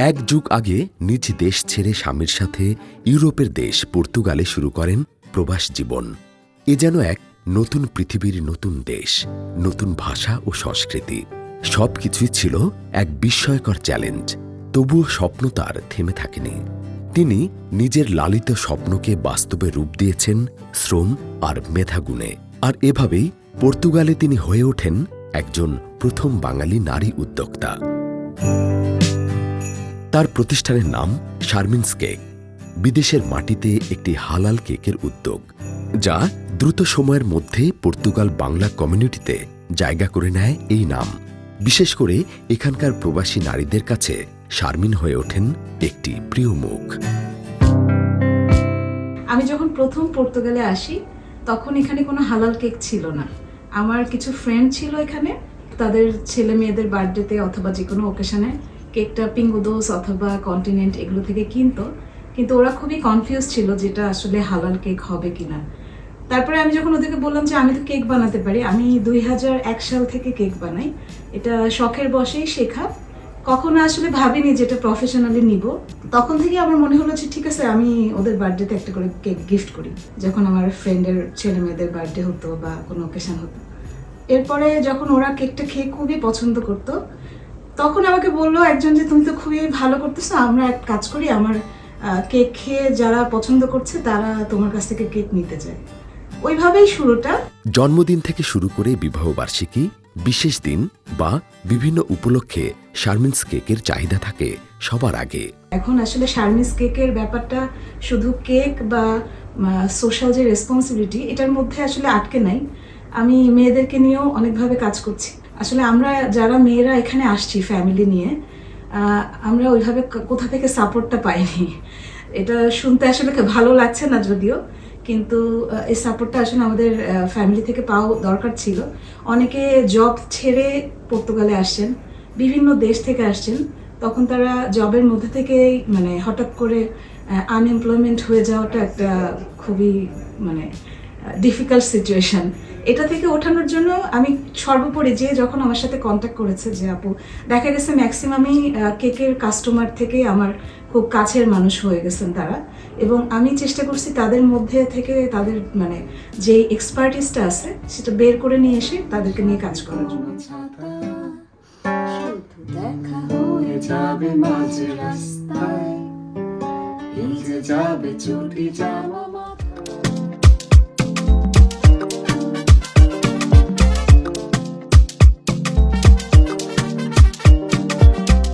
এক যুগ আগে নিজ দেশ ছেড়ে স্বামীর সাথে ইউরোপের দেশ পর্তুগালে শুরু করেন প্রবাস জীবন। এ যেন এক নতুন পৃথিবীর নতুন দেশ, নতুন ভাষা ও সংস্কৃতি। সবকিছুই ছিল এক বিস্ময়কর চ্যালেঞ্জ। তবুও স্বপ্ন তার থেমে থাকেনি। তিনি নিজের লালিত স্বপ্নকে বাস্তবে রূপ দিয়েছেন শ্রম আর মেধাগুণে। আর এভাবেই পর্তুগালে তিনি হয়ে ওঠেন একজন প্রথম বাঙালি নারী উদ্যোক্তা। তার প্রতিষ্ঠানের নাম শারমিনস কেক, বিদেশের মাটিতে একটি হালাল কেকের উদ্যোগ, যা দ্রুত সময়ের মধ্যে পর্তুগাল বাংলা কমিউনিটিতে জায়গা করে নেয় এই নাম। বিশেষ করে এখানকার প্রবাসী নারীদের কাছে শারমিন হয়ে ওঠেন একটি প্রিয় মুখ। আমি যখন প্রথম পর্তুগালে আসি তখন এখানে কোনো হালাল কেক ছিল না। আমার কিছু ফ্রেন্ড ছিল এখানে, তাদের ছেলে মেয়েদের বার্থডেতে অথবা যে কোনো ওকেশনে কেকটা পিঙ্গুদোস অথবা কন্টিনেন্ট এগুলো থেকে কিনতো, কিন্তু ওরা খুবই কনফিউজ ছিল যেটা আসলে হালাল কেক হবে কিনা। তারপরে আমি যখন ওদেরকে বললাম যে আমি তো কেক বানাতে পারি, আমি 2001 সাল থেকে কেক বানাই, এটা শখের বশেই শেখা, কখনো আসলে ভাবিনি যেটা প্রফেশনালি নিব। তখন থেকে আমার মনে হলো যে ঠিক আছে, আমি ওদের বার্থডেতে একটা করে কেক গিফট করি, যখন আমার ফ্রেন্ডের ছেলে মেয়েদের বার্থডে হতো বা কোনো অকেশন হতো। এরপরে যখন ওরা কেকটা খেয়ে খুবই পছন্দ করতো, তখন আমাকে বললো একজন যে তুমি তো খুবই ভালো করতেছো, আমরা এক কাজ করি, আমার কেক খেয়ে যারা পছন্দ করছে তারা তোমার কাছ থেকে কেক নিতে চায়। ওইভাবেই শুরুটা। জন্মদিন থেকে শুরু করে বিবাহবার্ষিকী, বিশেষ দিন বা বিভিন্ন উপলক্ষে শারমিনস কেকের চাহিদা থাকে সবার আগে। এখন আসলে শারমিনস কেকের ব্যাপারটা শুধু কেক বা সোশ্যাল যে রেসপন্সিবিলিটি, এটার মধ্যে আসলে আটকে নাই। আমি মেয়েদেরকে নিয়েও অনেকভাবে কাজ করছি। আসলে আমরা যারা মেয়েরা এখানে আসছি ফ্যামিলি নিয়ে, আমরা ওইভাবে কোথা থেকে সাপোর্টটা পাইনি। এটা শুনতে আসলে ভালো লাগছে না যদিও, কিন্তু এই সাপোর্টটা আসলে আমাদের ফ্যামিলি থেকে পাওয়া দরকার ছিল। অনেকে জব ছেড়ে পর্তুগালে আসছেন, বিভিন্ন দেশ থেকে আসছেন, তখন তারা জবের মধ্যে থেকেই মানে হঠাৎ করে আনএমপ্লয়মেন্ট হয়ে যাওয়াটা একটা খুবই মানে ডিফিকাল্ট সিচুয়েশন। এটা থেকে ওঠানোর জন্য আমি সর্বোপরি যে যখন আমার সাথে কন্ট্যাক্ট করেছে যে আপু, দেখা গেছে ম্যাক্সিমামই কেকের কাস্টমার থেকে আমার খুব কাছের মানুষ হয়ে গেছেন তারা, এবং আমি চেষ্টা করছি তাদের মধ্যে থেকে তাদের মানে যে এক্সপার্টিসটা আছে সেটা বের করে নিয়ে এসে তাদেরকে নিয়ে কাজ করার জন্য। দেখা হয়ে যাবে মাঝ রাস্তায়, ভিজে যাবে চটি জামা।